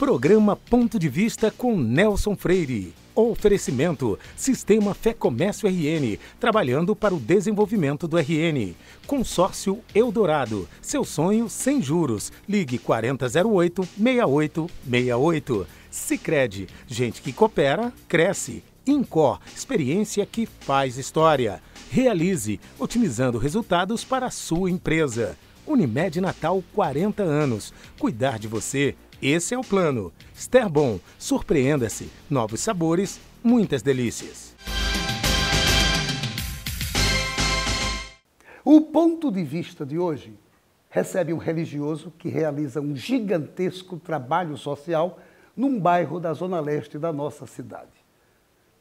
Programa Ponto de Vista com Nelson Freire. Oferecimento: Sistema Fé Comércio RN, trabalhando para o desenvolvimento do RN. Consórcio Eldorado, seu sonho sem juros. Ligue 4008-6868. Sicredi, gente que coopera, cresce. Incor, experiência que faz história. Realize, otimizando resultados para a sua empresa. Unimed Natal, 40 anos. Cuidar de você, esse é o plano. Sterbon, surpreenda-se. Novos sabores, muitas delícias. O ponto de vista de hoje recebe um religioso que realiza um gigantesco trabalho social num bairro da zona leste da nossa cidade.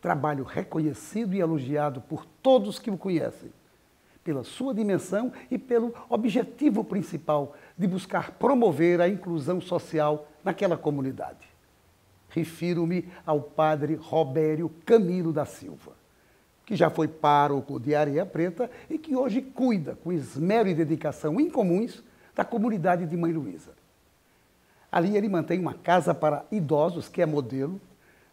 Trabalho reconhecido e elogiado por todos que o conhecem, pela sua dimensão e pelo objetivo principal de buscar promover a inclusão social naquela comunidade. Refiro-me ao padre Robério Camilo da Silva, que já foi pároco de Areia Preta e que hoje cuida, com esmero e dedicação incomuns, da comunidade de Mãe Luísa. Ali ele mantém uma casa para idosos, que é modelo,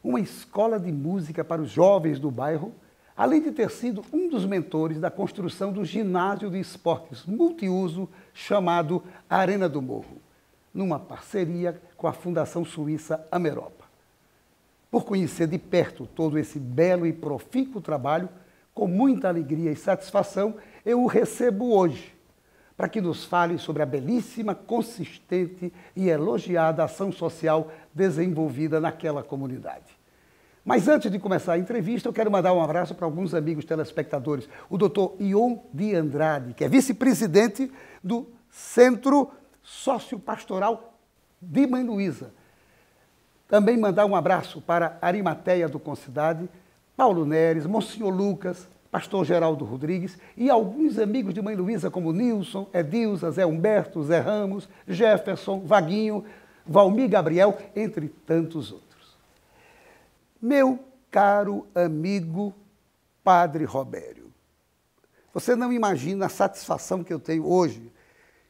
uma escola de música para os jovens do bairro, além de ter sido um dos mentores da construção do ginásio de esportes multiuso chamado Arena do Morro, numa parceria com a Fundação Suíça Ameropa. Por conhecer de perto todo esse belo e profícuo trabalho, com muita alegria e satisfação, eu o recebo hoje, para que nos fale sobre a belíssima, consistente e elogiada ação social desenvolvida naquela comunidade. Mas antes de começar a entrevista, eu quero mandar um abraço para alguns amigos telespectadores. O doutor Ion de Andrade, que é vice-presidente do Centro Sociopastoral de Mãe Luísa. Também mandar um abraço para Arimateia do Concidade, Paulo Neres, Monsenhor Lucas, pastor Geraldo Rodrigues e alguns amigos de Mãe Luísa, como Nilson, Edilza, Zé Humberto, Zé Ramos, Jefferson, Vaguinho, Valmir Gabriel, entre tantos outros. Meu caro amigo Padre Robério, você não imagina a satisfação que eu tenho hoje,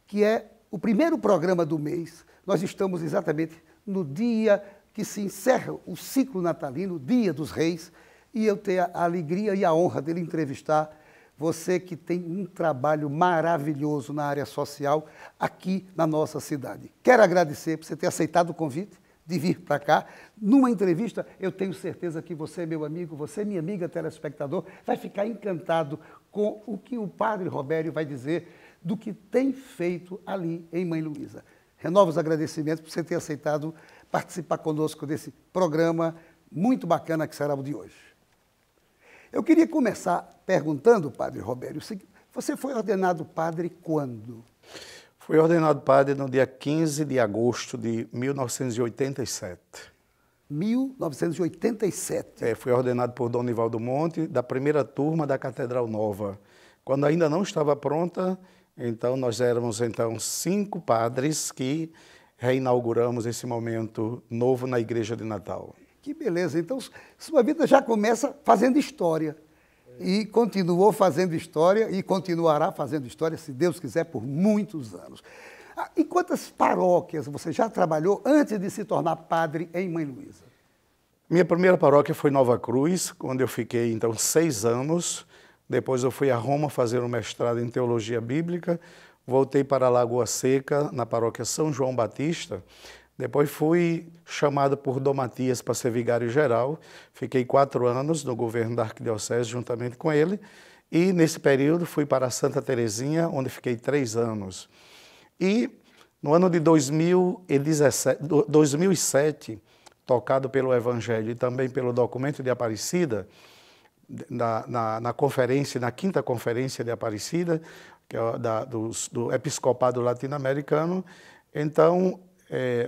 que é o primeiro programa do mês. Nós estamos exatamente no dia que se encerra o ciclo natalino, Dia dos Reis, e eu tenho a alegria e a honra dele entrevistar você que tem um trabalho maravilhoso na área social aqui na nossa cidade. Quero agradecer por você ter aceitado o convite de vir para cá. Numa entrevista, eu tenho certeza que você, meu amigo, você, minha amiga telespectador, vai ficar encantado com o que o Padre Robério vai dizer do que tem feito ali em Mãe Luísa. Renovo os agradecimentos por você ter aceitado participar conosco desse programa muito bacana que será o de hoje. Eu queria começar perguntando, Padre Robério, você foi ordenado padre quando? Fui ordenado padre no dia 15 de agosto de 1987. 1987? Fui ordenado por Dom Nivaldo Monte, da primeira turma da Catedral Nova. Quando ainda não estava pronta, então nós éramos 5 padres que reinauguramos esse momento novo na Igreja de Natal. Que beleza! Então, sua vida já começa fazendo história. E continuou fazendo história e continuará fazendo história, se Deus quiser, por muitos anos. Em quantas paróquias você já trabalhou antes de se tornar padre em Mãe Luísa? Minha primeira paróquia foi Nova Cruz, onde eu fiquei, então, 6 anos. Depois eu fui a Roma fazer um mestrado em Teologia Bíblica. Voltei para Lagoa Seca, na paróquia São João Batista. Depois fui chamado por Dom Matias para ser vigário-geral. Fiquei 4 anos no governo da Arquidiocese juntamente com ele. E, nesse período, fui para Santa Terezinha, onde fiquei 3 anos. E, no ano de 2007, tocado pelo Evangelho e também pelo documento de Aparecida, na conferência, na 5ª Conferência de Aparecida, que é do Episcopado Latino-Americano, então,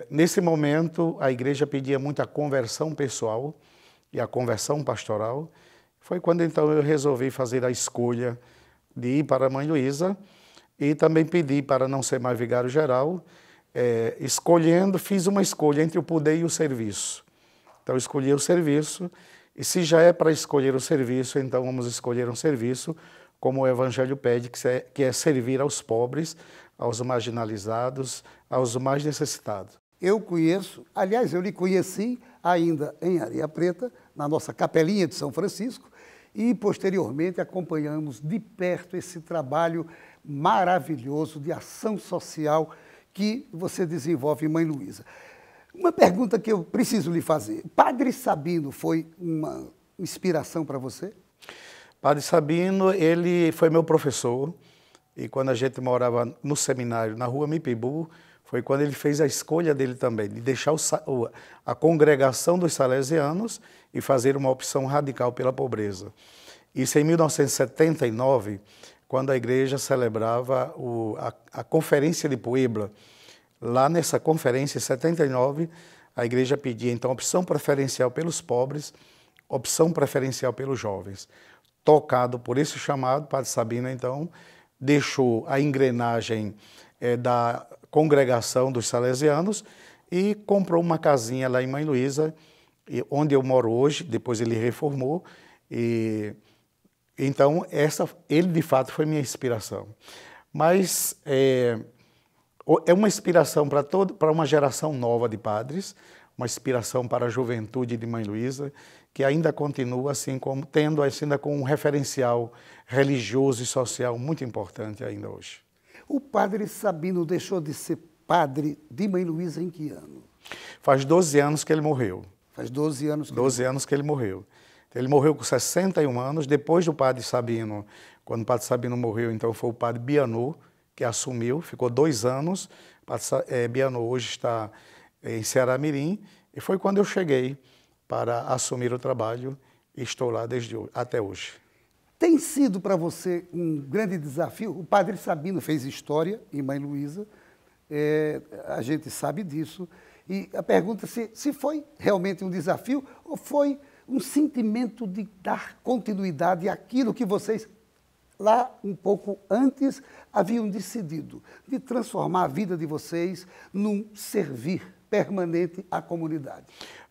nesse momento, a igreja pedia muita conversão pessoal e a conversão pastoral. Foi quando, então, eu resolvi fazer a escolha de ir para Mãe Luísa e também pedi para não ser mais vigário-geral, fiz uma escolha entre o poder e o serviço. Então, eu escolhi o serviço, e se já é para escolher o serviço, então vamos escolher um serviço como o Evangelho pede, que é servir aos pobres, aos marginalizados, aos mais necessitados. Eu conheço, aliás, eu lhe conheci ainda em Areia Preta, na nossa capelinha de São Francisco, e posteriormente acompanhamos de perto esse trabalho maravilhoso de ação social que você desenvolve em Mãe Luísa. Uma pergunta que eu preciso lhe fazer. Padre Sabino foi uma inspiração para você? Padre Sabino, ele foi meu professor, e quando a gente morava no seminário, na rua Mipibu, foi quando ele fez a escolha dele também, de deixar a congregação dos salesianos e fazer uma opção radical pela pobreza. Isso em 1979, quando a igreja celebrava a Conferência de Puebla. Lá nessa conferência, em 79, a igreja pedia, então, opção preferencial pelos pobres, opção preferencial pelos jovens. Tocado por esse chamado, Padre Sabino, então, deixou a engrenagem da congregação dos salesianos e comprou uma casinha lá em Mãe Luísa, onde eu moro hoje. Depois ele reformou, e então ele de fato foi minha inspiração. Mas é uma inspiração para uma geração nova de padres, uma inspiração para a juventude de Mãe Luísa, que ainda continua assim como tendo ainda com um referencial religioso e social muito importante ainda hoje. O Padre Sabino deixou de ser padre de Mãe Luísa em que ano? Faz 12 anos que ele morreu. Faz 12 anos. 12 anos que ele morreu. Ele morreu com 61 anos, depois do Padre Sabino. Quando o Padre Sabino morreu, então foi o Padre Bianot que assumiu, ficou 2 anos. O Padre Bianot hoje está em Ceará Mirim, e foi quando eu cheguei para assumir o trabalho e estou lá até hoje. Tem sido para você um grande desafio? O Padre Sabino fez história em Mãe Luísa, a gente sabe disso, e a pergunta é se foi realmente um desafio ou foi um sentimento de dar continuidade àquilo que vocês, lá um pouco antes, haviam decidido, de transformar a vida de vocês num servir permanente à comunidade.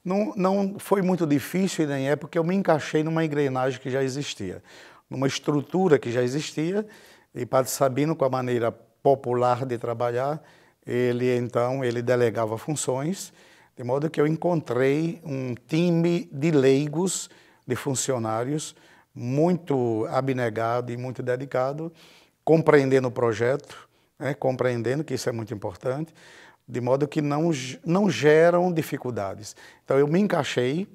Não foi muito difícil, nem porque eu me encaixei numa engrenagem que já existia, numa estrutura que já existia, e Padre Sabino, com a maneira popular de trabalhar, ele delegava funções, de modo que eu encontrei um time de leigos, de funcionários, muito abnegado e muito dedicado, compreendendo o projeto, compreendendo que isso é muito importante, de modo que não geram dificuldades. Então eu me encaixei,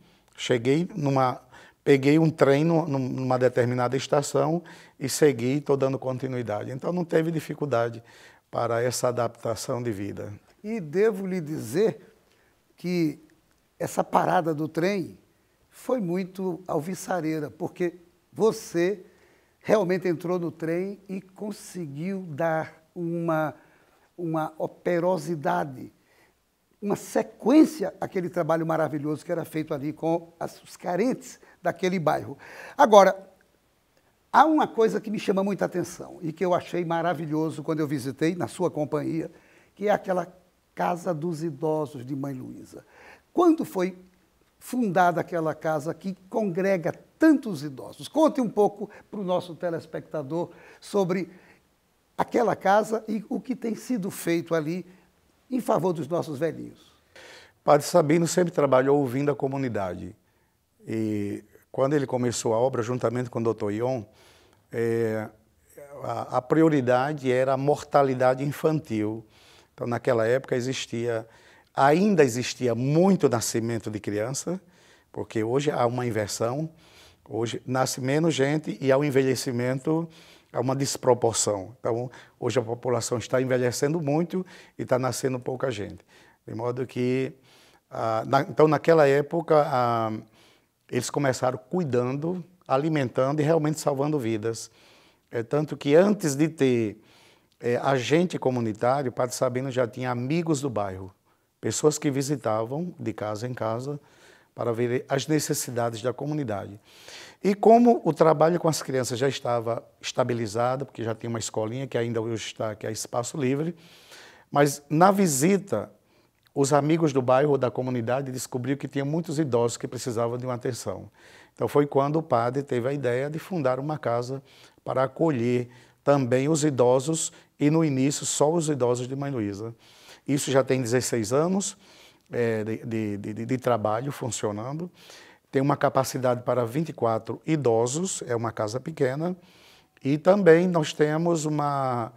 peguei um trem numa determinada estação e segui, estou dando continuidade. Então não teve dificuldade para essa adaptação de vida. E devo lhe dizer que essa parada do trem foi muito alvissareira, porque você realmente entrou no trem e conseguiu dar uma operosidade, uma sequência àquele trabalho maravilhoso que era feito ali com os carentes daquele bairro. Agora, há uma coisa que me chama muita atenção e que eu achei maravilhoso quando eu visitei na sua companhia, que é aquela Casa dos Idosos de Mãe Luísa. Quando foi fundada aquela casa que congrega tantos idosos? Conte um pouco para o nosso telespectador sobre aquela casa e o que tem sido feito ali em favor dos nossos velhinhos. Padre Sabino sempre trabalhou ouvindo a comunidade. E quando ele começou a obra, juntamente com o Dr. Ion, a prioridade era a mortalidade infantil. Então, naquela época, ainda existia muito nascimento de criança, porque hoje há uma inversão, hoje nasce menos gente e ao envelhecimento há uma desproporção. Então, hoje a população está envelhecendo muito e está nascendo pouca gente. De modo que, então, naquela época, eles começaram cuidando, alimentando e realmente salvando vidas. Tanto que antes de ter agente comunitário, o Padre Sabino já tinha amigos do bairro, pessoas que visitavam de casa em casa para ver as necessidades da comunidade. E como o trabalho com as crianças já estava estabilizado, porque já tinha uma escolinha que ainda hoje está, que é Espaço Livre, mas na visita, os amigos do bairro, da comunidade, descobriram que tinha muitos idosos que precisavam de uma atenção. Então foi quando o padre teve a ideia de fundar uma casa para acolher também os idosos, e no início só os idosos de Mãe Luísa. Isso já tem 16 anos de trabalho funcionando. Tem uma capacidade para 24 idosos, é uma casa pequena. E também nós temos uma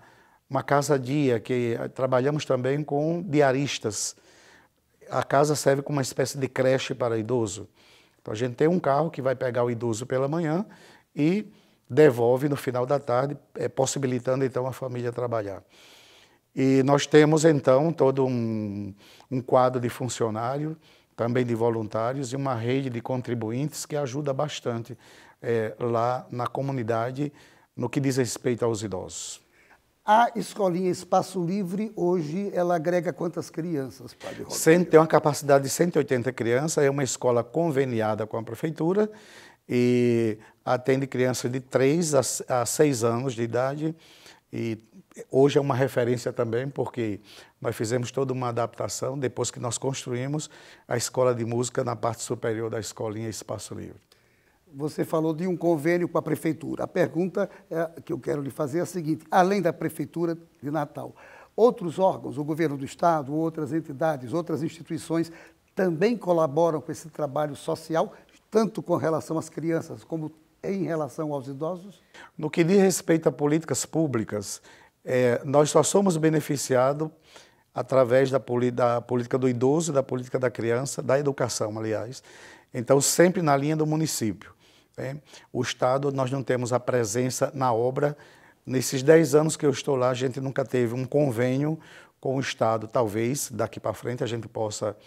casa-dia, que trabalhamos também com diaristas. A casa serve como uma espécie de creche para idoso. Então a gente tem um carro que vai pegar o idoso pela manhã e devolve no final da tarde, possibilitando então a família trabalhar. E nós temos então todo um quadro de funcionário, também de voluntários e uma rede de contribuintes que ajuda bastante lá na comunidade no que diz respeito aos idosos. A escolinha Espaço Livre, hoje, ela agrega quantas crianças, Padre Rodrigo? Tem uma capacidade de 180 crianças, é uma escola conveniada com a prefeitura e atende crianças de 3 a 6 anos de idade. E hoje é uma referência também, porque nós fizemos toda uma adaptação depois que nós construímos a escola de música na parte superior da escolinha Espaço Livre. Você falou de um convênio com a prefeitura. A pergunta que eu quero lhe fazer é a seguinte: além da prefeitura de Natal, outros órgãos, o governo do estado, outras entidades, outras instituições também colaboram com esse trabalho social, tanto com relação às crianças como em relação aos idosos? No que diz respeito a políticas públicas, nós só somos beneficiados através da política do idoso, da política da criança, da educação, aliás. Então, sempre na linha do município. O Estado, nós não temos a presença na obra. Nesses 10 anos que eu estou lá, a gente nunca teve um convênio com o Estado. Talvez, daqui para frente, a gente possa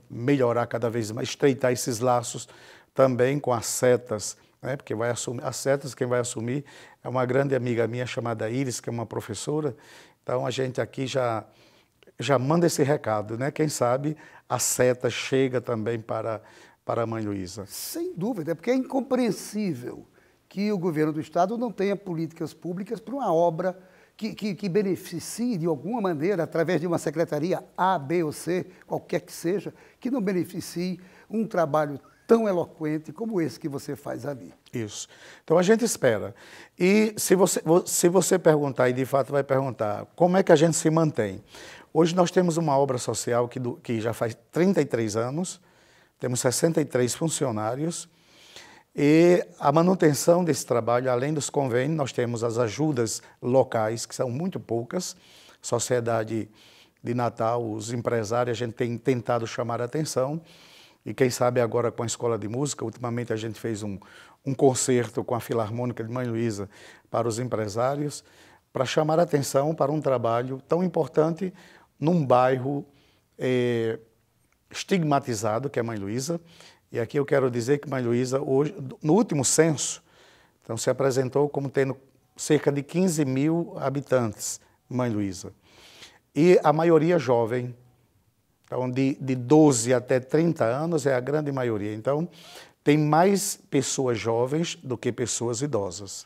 melhorar cada vez mais, estreitar esses laços também com as setas, porque as setas, quem vai assumir é uma grande amiga minha chamada Iris, que é uma professora. Então, a gente aqui já manda esse recado, Quem sabe a seta chega também para a Mãe Luísa. Sem dúvida, porque é incompreensível que o governo do estado não tenha políticas públicas para uma obra que beneficie de alguma maneira, através de uma secretaria A, B ou C, qualquer que seja, que não beneficie um trabalho tão eloquente como esse que você faz ali. Isso. Então a gente espera. E se você perguntar, e de fato vai perguntar, como é que a gente se mantém? Hoje nós temos uma obra social que já faz 33 anos, temos 63 funcionários e a manutenção desse trabalho, além dos convênios, nós temos as ajudas locais, que são muito poucas. Sociedade de Natal, os empresários, a gente tem tentado chamar a atenção e quem sabe agora com a Escola de Música, ultimamente a gente fez um concerto com a Filarmônica de Mãe Luísa para os empresários, para chamar a atenção para um trabalho tão importante num bairro estigmatizado, que é Mãe Luísa. E aqui eu quero dizer que Mãe Luísa, hoje, no último censo, então, se apresentou como tendo cerca de 15 mil habitantes, Mãe Luísa. E a maioria jovem, então de 12 até 30 anos é a grande maioria. Então, tem mais pessoas jovens do que pessoas idosas.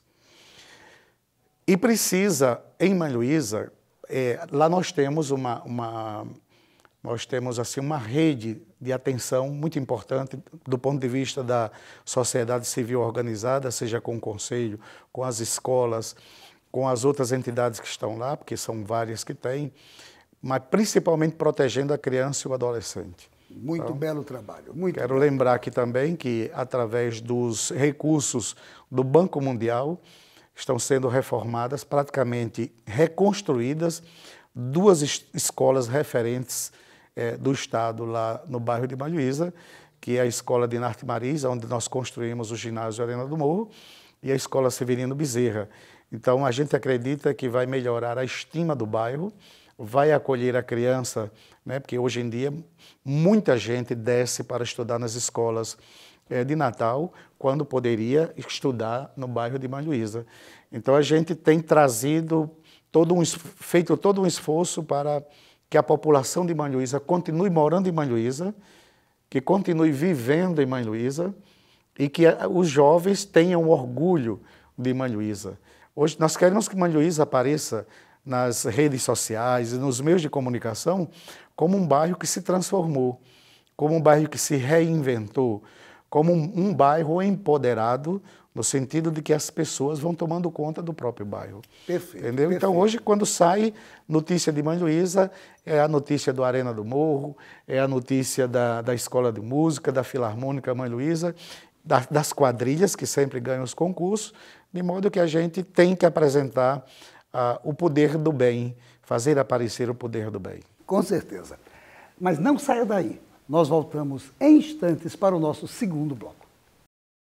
E precisa, em Mãe Luísa, lá nós temos uma rede de atenção muito importante do ponto de vista da sociedade civil organizada, seja com o conselho, com as escolas, com as outras entidades que estão lá, porque são várias que têm, mas principalmente protegendo a criança e o adolescente. Muito belo trabalho. Quero lembrar aqui também que, através dos recursos do Banco Mundial, estão sendo reformadas, praticamente reconstruídas, 2 escolas referentes do Estado lá no bairro de Mãe Luísa, que é a Escola de Narte Mariz, onde nós construímos o ginásio Arena do Morro, e a Escola Severino Bezerra. Então, a gente acredita que vai melhorar a estima do bairro, vai acolher a criança, porque hoje em dia muita gente desce para estudar nas escolas de Natal, quando poderia estudar no bairro de Mãe Luísa. Então, a gente tem feito todo um esforço para que a população de Mãe Luísa continue morando em Mãe Luísa, que continue vivendo em Mãe Luísa e que os jovens tenham orgulho de Mãe Luísa. Hoje nós queremos que Mãe Luísa apareça nas redes sociais e nos meios de comunicação como um bairro que se transformou, como um bairro que se reinventou, como um bairro empoderado no sentido de que as pessoas vão tomando conta do próprio bairro. Perfeito. Entendeu? Perfeito. Então, hoje, quando sai notícia de Mãe Luísa, é a notícia do Arena do Morro, é a notícia da Escola de Música, da Filarmônica Mãe Luísa, das quadrilhas, que sempre ganham os concursos, de modo que a gente tem que apresentar o poder do bem, fazer aparecer o poder do bem. Com certeza. Mas não saia daí. Nós voltamos em instantes para o nosso segundo bloco.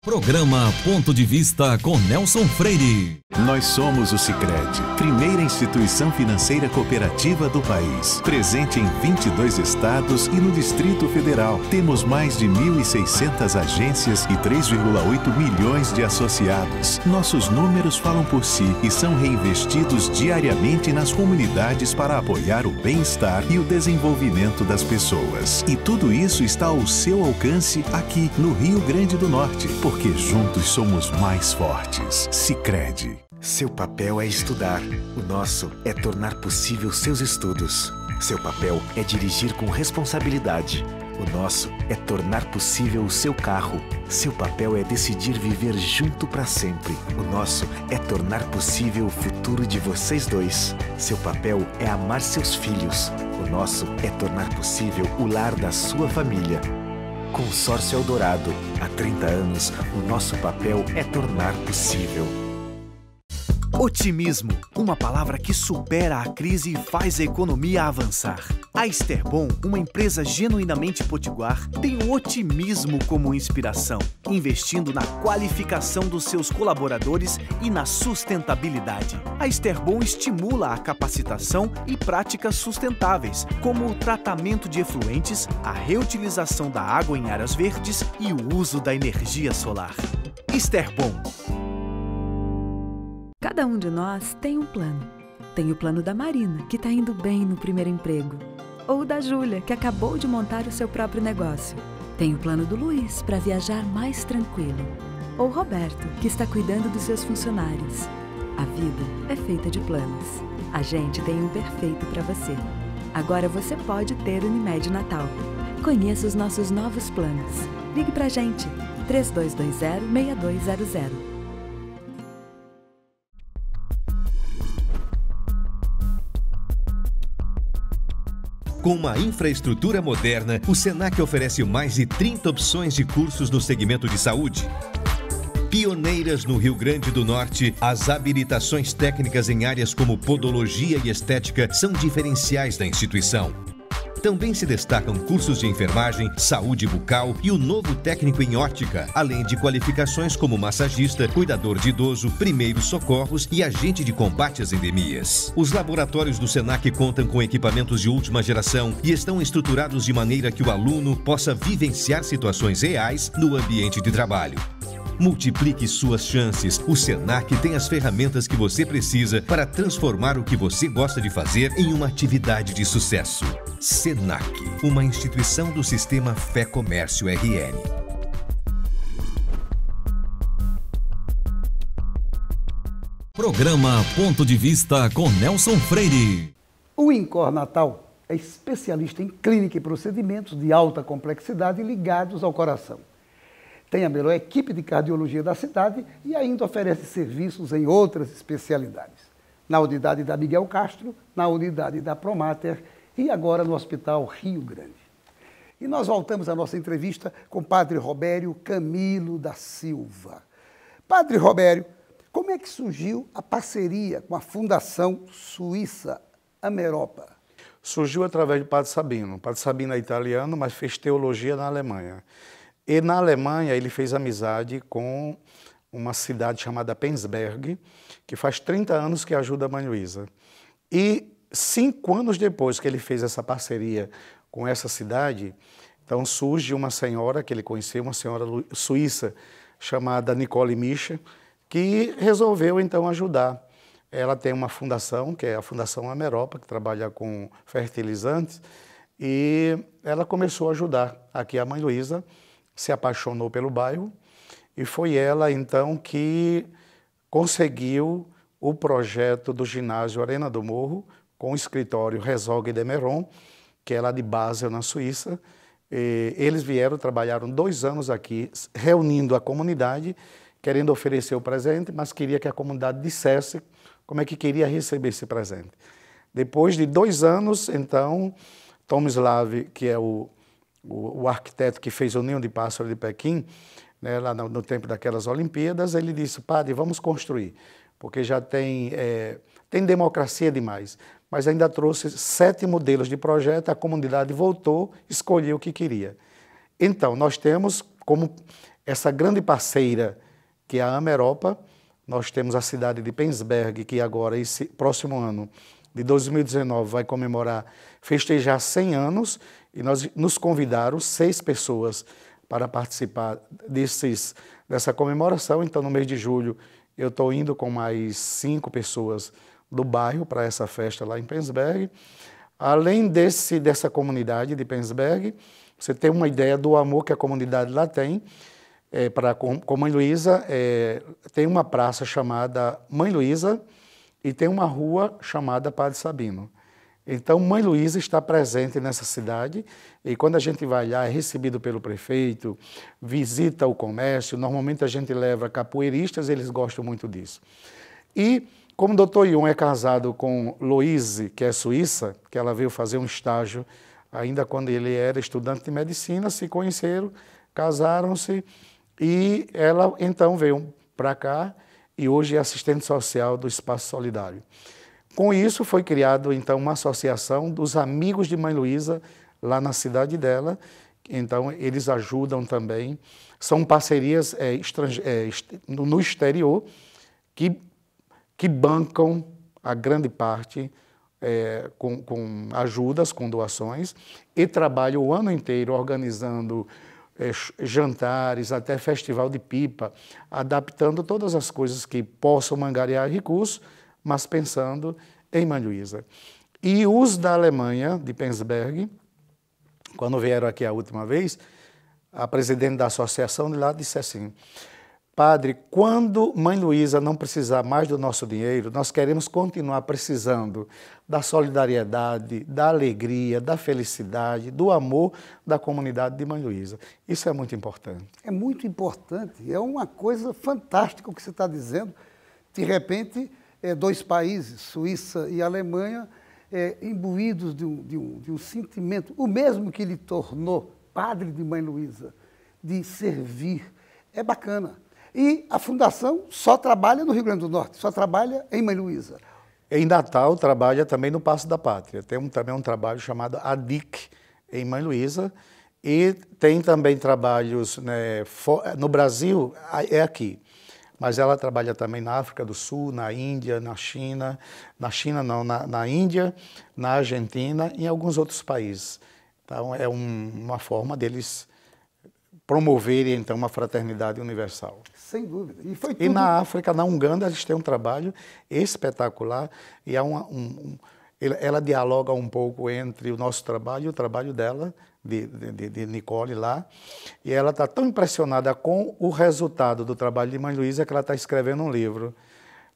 Programa Ponto de Vista com Nelson Freire. Nós somos o Sicredi, primeira instituição financeira cooperativa do país. Presente em 22 estados e no Distrito Federal. Temos mais de 1.600 agências e 3,8 milhões de associados. Nossos números falam por si e são reinvestidos diariamente nas comunidades para apoiar o bem-estar e o desenvolvimento das pessoas. E tudo isso está ao seu alcance aqui no Rio Grande do Norte. Porque juntos somos mais fortes. Sicredi. Seu papel é estudar. O nosso é tornar possível seus estudos. Seu papel é dirigir com responsabilidade. O nosso é tornar possível o seu carro. Seu papel é decidir viver junto para sempre. O nosso é tornar possível o futuro de vocês dois. Seu papel é amar seus filhos. O nosso é tornar possível o lar da sua família. Consórcio Eldorado. Há 30 anos, o nosso papel é tornar possível. Otimismo, uma palavra que supera a crise e faz a economia avançar. A Esterbom, uma empresa genuinamente potiguar, tem o otimismo como inspiração, investindo na qualificação dos seus colaboradores e na sustentabilidade. A Esterbom estimula a capacitação e práticas sustentáveis, como o tratamento de efluentes, a reutilização da água em áreas verdes e o uso da energia solar. Esterbom. Cada um de nós tem um plano. Tem o plano da Marina, que está indo bem no primeiro emprego. Ou da Júlia, que acabou de montar o seu próprio negócio. Tem o plano do Luiz, para viajar mais tranquilo. Ou Roberto, que está cuidando dos seus funcionários. A vida é feita de planos. A gente tem um perfeito para você. Agora você pode ter Unimed Natal. Conheça os nossos novos planos. Ligue pra gente, 3220-6200. Com uma infraestrutura moderna, o Senac oferece mais de 30 opções de cursos no segmento de saúde. Pioneiras no Rio Grande do Norte, as habilitações técnicas em áreas como podologia e estética são diferenciais da instituição. Também se destacam cursos de enfermagem, saúde bucal e o novo técnico em ótica, além de qualificações como massagista, cuidador de idoso, primeiros socorros e agente de combate às endemias. Os laboratórios do Senac contam com equipamentos de última geração e estão estruturados de maneira que o aluno possa vivenciar situações reais no ambiente de trabalho. Multiplique suas chances. O Senac tem as ferramentas que você precisa para transformar o que você gosta de fazer em uma atividade de sucesso. Senac, uma instituição do Sistema Fé Comércio RN. Programa Ponto de Vista com Nelson Freire. O INCOR Natal é especialista em clínica e procedimentos de alta complexidade ligados ao coração. Tem a melhor equipe de cardiologia da cidade e ainda oferece serviços em outras especialidades. Na unidade da Miguel Castro, na unidade da Promater e agora no Hospital Rio Grande. E nós voltamos à nossa entrevista com o Padre Robério Camilo da Silva. Padre Robério, como é que surgiu a parceria com a Fundação Suíça Ameropa? Surgiu através do Padre Sabino. O Padre Sabino é italiano, mas fez teologia na Alemanha. E na Alemanha ele fez amizade com uma cidade chamada Penzberg, que faz 30 anos que ajuda a Mãe Luísa. E 5 anos depois que ele fez essa parceria com essa cidade, então surge uma senhora que ele conheceu, uma senhora suíça chamada Nicole Mischa, que resolveu então ajudar. Ela tem uma fundação, que é a Fundação Ameropa, que trabalha com fertilizantes, e ela começou a ajudar aqui a Mãe Luísa, se apaixonou pelo bairro e foi ela, então, que conseguiu o projeto do ginásio Arena do Morro com o escritório Resorg de Meron, que é lá de Basel, na Suíça. E eles vieram, trabalharam 2 anos aqui, reunindo a comunidade querendo oferecer o presente, mas queria que a comunidade dissesse como é que queria receber esse presente. Depois de 2 anos, então, Tomislav, que é o arquiteto que fez o Ninho de Pássaro de Pequim, né, lá no tempo daquelas Olimpíadas, ele disse, padre, vamos construir, porque já tem democracia demais. Mas ainda trouxe 7 modelos de projeto, a comunidade voltou, escolheu o que queria. Então, nós temos como essa grande parceira, que é a Ameropa, nós temos a cidade de Penzberg, que agora, esse próximo ano, de 2019, vai festejar 100 anos, e nos convidaram 6 pessoas para participar dessa comemoração. Então, no mês de julho, eu estou indo com mais 5 pessoas do bairro para essa festa lá em Penzberg. Além dessa comunidade de Penzberg, você tem uma ideia do amor que a comunidade lá tem com Mãe Luísa. Tem uma praça chamada Mãe Luísa e tem uma rua chamada Padre Sabino. Então, Mãe Luísa está presente nessa cidade e quando a gente vai lá, é recebido pelo prefeito, visita o comércio, normalmente a gente leva capoeiristas, eles gostam muito disso. E como o doutor Ion é casado com Louise, que é suíça, que ela veio fazer um estágio ainda quando ele era estudante de medicina, se conheceram, casaram-se e ela então veio para cá e hoje é assistente social do Espaço Solidário. Com isso foi criado então uma associação dos amigos de Mãe Luísa lá na cidade dela, então eles ajudam também, são parcerias no exterior que bancam a grande parte com ajudas, com doações, e trabalham o ano inteiro organizando jantares, até festival de pipa, adaptando todas as coisas que possam angariar recursos, mas pensando em Mãe Luísa. E os da Alemanha, de Penzberg, quando vieram aqui a última vez, a presidente da associação de lá disse assim, padre, quando Mãe Luísa não precisar mais do nosso dinheiro, nós queremos continuar precisando da solidariedade, da alegria, da felicidade, do amor da comunidade de Mãe Luísa. Isso é muito importante. É muito importante, é uma coisa fantástica o que você está dizendo. De repente, 2 países, Suíça e Alemanha, imbuídos de um sentimento, o mesmo que lhe tornou padre de Mãe Luísa, de servir. É bacana. E a Fundação só trabalha no Rio Grande do Norte, só trabalha em Mãe Luísa. Em Natal, trabalha também no Paço da Pátria. Tem também um trabalho chamado ADIC, em Mãe Luísa. E tem também trabalhos, né, no Brasil, é aqui. Mas ela trabalha também na África do Sul, na Índia, na China na Índia, na Argentina e em alguns outros países. Então, é uma forma deles promoverem, então, uma fraternidade universal. Sem dúvida. E na África, na Uganda, eles têm um trabalho espetacular e ela dialoga um pouco entre o nosso trabalho e o trabalho dela, de Nicole lá, e ela está tão impressionada com o resultado do trabalho de Mãe Luísa que ela está escrevendo um livro.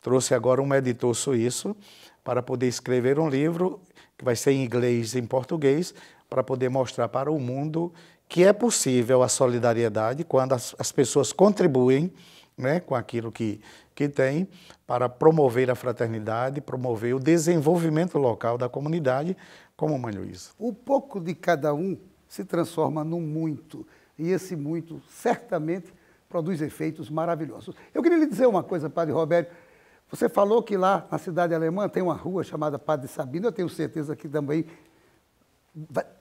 Trouxe agora um editor suíço para poder escrever um livro que vai ser em inglês e em português, para poder mostrar para o mundo que é possível a solidariedade quando as pessoas contribuem, né, com aquilo que tem, para promover a fraternidade, promover o desenvolvimento local da comunidade, como Mãe Luísa. O pouco de cada um se transforma num muito, e esse muito certamente produz efeitos maravilhosos. Eu queria lhe dizer uma coisa, Padre Robério. Você falou que lá na cidade alemã tem uma rua chamada Padre Sabino, eu tenho certeza que também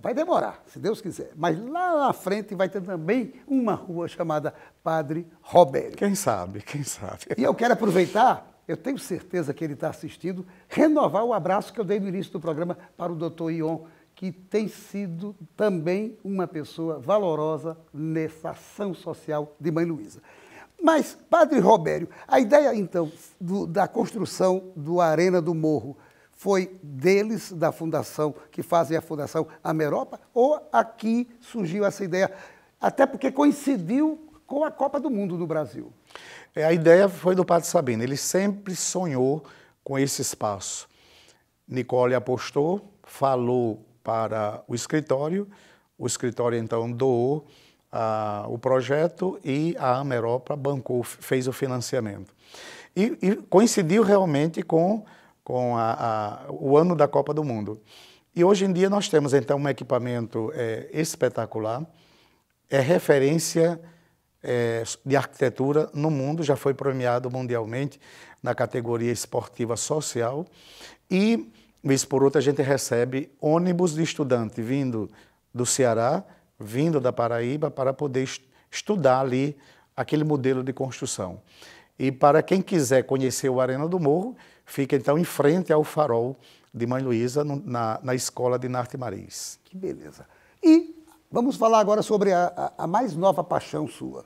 vai demorar, se Deus quiser, mas lá na frente vai ter também uma rua chamada Padre Robério. Quem sabe, quem sabe. E eu quero aproveitar, eu tenho certeza que ele está assistindo, renovar o abraço que eu dei no início do programa para o doutor Ion, que tem sido também uma pessoa valorosa nessa ação social de Mãe Luísa. Mas, Padre Robério, a ideia, então, da construção do Arena do Morro foi deles, da fundação, que fazem a Fundação Ameropa, ou aqui surgiu essa ideia, até porque coincidiu com a Copa do Mundo no Brasil? A ideia foi do Padre Sabino, ele sempre sonhou com esse espaço. Nicole apostou, falou para o escritório então doou o projeto e a Ameropa bancou, fez o financiamento. E coincidiu realmente com o ano da Copa do Mundo. E hoje em dia nós temos então um equipamento espetacular, é referência de arquitetura no mundo, já foi premiado mundialmente na categoria esportiva social e, vez por outra, a gente recebe ônibus de estudante vindo do Ceará, vindo da Paraíba, para poder estudar ali aquele modelo de construção. E para quem quiser conhecer o Arena do Morro, fica então em frente ao Farol de Mãe Luísa, na Escola de Narte Mariz. Que beleza. E vamos falar agora sobre a mais nova paixão sua,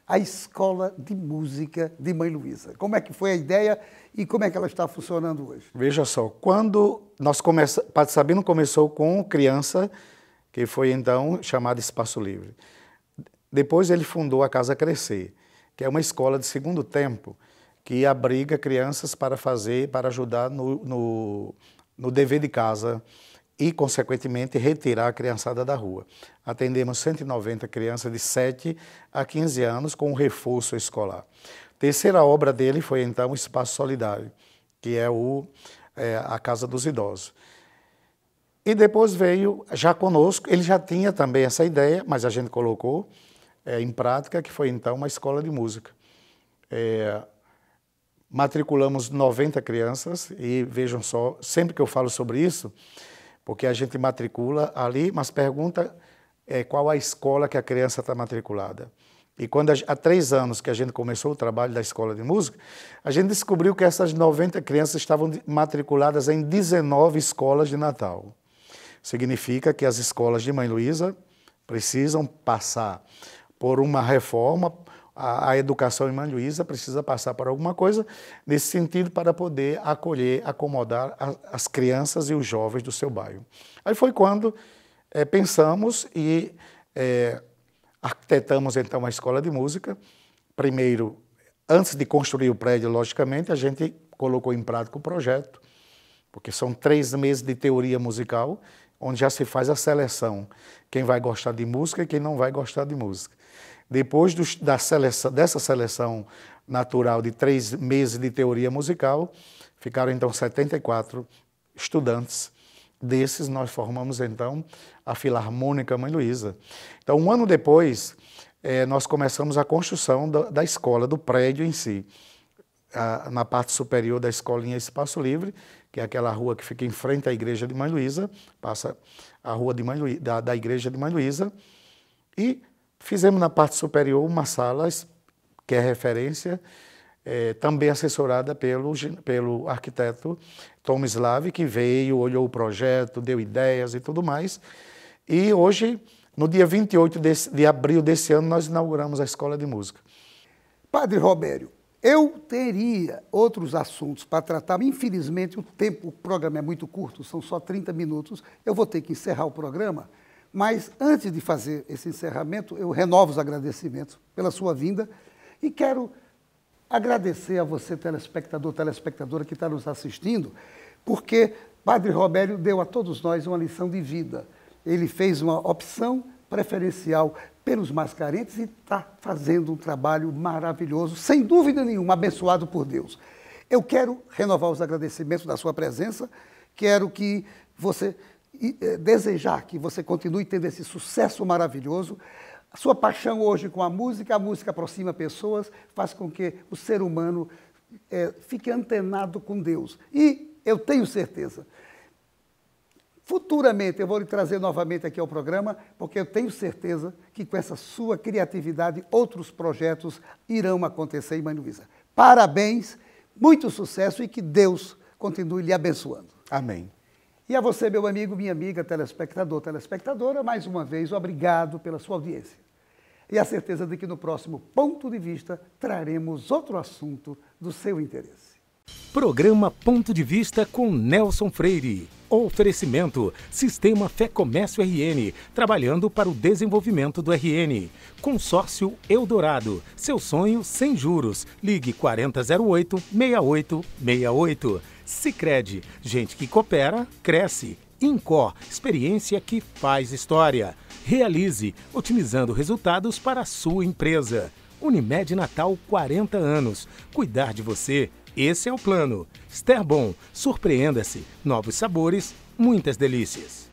a Escola de Música de Mãe Luísa. Como é que foi a ideia e como é que ela está funcionando hoje? Veja só, quando Padre Sabino começou com criança, que foi então chamada Espaço Livre. Depois ele fundou a Casa Crescer, que é uma escola de segundo tempo, que abriga crianças para ajudar no dever de casa e, consequentemente, retirar a criançada da rua. Atendemos 190 crianças de 7 a 15 anos com um reforço escolar. Terceira obra dele foi, então, o Espaço Solidário, que é a Casa dos Idosos. E depois veio, já conosco, ele já tinha também essa ideia, mas a gente colocou em prática, que foi, então, uma escola de música. Matriculamos 90 crianças e, vejam só, sempre que eu falo sobre isso, porque a gente matricula ali, mas pergunta qual a escola que a criança está matriculada. E quando há 3 anos que a gente começou o trabalho da escola de música, a gente descobriu que essas 90 crianças estavam matriculadas em 19 escolas de Natal. Significa que as escolas de Mãe Luísa precisam passar por uma reforma, a educação em Mãe Luísa precisa passar por alguma coisa nesse sentido para poder acolher, acomodar as crianças e os jovens do seu bairro. Aí foi quando pensamos e arquitetamos então a escola de música. Primeiro, antes de construir o prédio, logicamente, a gente colocou em prática o projeto, porque são 3 meses de teoria musical, onde já se faz a seleção, quem vai gostar de música e quem não vai gostar de música. Depois dessa seleção natural de 3 meses de teoria musical, ficaram então 74 estudantes. Desses nós formamos então a Filarmônica Mãe Luísa. Então, um ano depois, nós começamos a construção da escola, do prédio em si. Na parte superior da escolinha Espaço Livre, que é aquela rua que fica em frente à igreja de Mãe Luísa, passa a rua da igreja de Mãe Luísa, e fizemos na parte superior uma sala que é referência, também assessorada pelo arquiteto Tom Slave, que veio, olhou o projeto, deu ideias e tudo mais. E hoje, no dia 28 de abril desse ano, nós inauguramos a Escola de Música. Padre Robério, eu teria outros assuntos para tratar, infelizmente o programa é muito curto, são só 30 minutos, eu vou ter que encerrar o programa. Mas, antes de fazer esse encerramento, eu renovo os agradecimentos pela sua vinda e quero agradecer a você, telespectador, telespectadora que está nos assistindo, porque Padre Robério deu a todos nós uma lição de vida. Ele fez uma opção preferencial pelos mais carentes e está fazendo um trabalho maravilhoso, sem dúvida nenhuma, abençoado por Deus. Eu quero renovar os agradecimentos da sua presença, quero que você... desejar que você continue tendo esse sucesso maravilhoso. A sua paixão hoje com a música aproxima pessoas, faz com que o ser humano fique antenado com Deus. E eu tenho certeza, futuramente eu vou lhe trazer novamente aqui ao programa, porque eu tenho certeza que com essa sua criatividade, outros projetos irão acontecer em Mãe Luísa. Parabéns, muito sucesso e que Deus continue lhe abençoando. Amém. E a você, meu amigo, minha amiga, telespectador, telespectadora, mais uma vez, obrigado pela sua audiência. E a certeza de que no próximo Ponto de Vista traremos outro assunto do seu interesse. Programa Ponto de Vista com Nelson Freire. Oferecimento: Sistema Fé Comércio RN, trabalhando para o desenvolvimento do RN. Consórcio Eldorado, seu sonho sem juros. Ligue 4008-6868. Sicredi, gente que coopera, cresce. Incor, experiência que faz história. Realize, otimizando resultados para a sua empresa. Unimed Natal 40 anos. Cuidar de você, esse é o plano. Esterbon, surpreenda-se. Novos sabores, muitas delícias.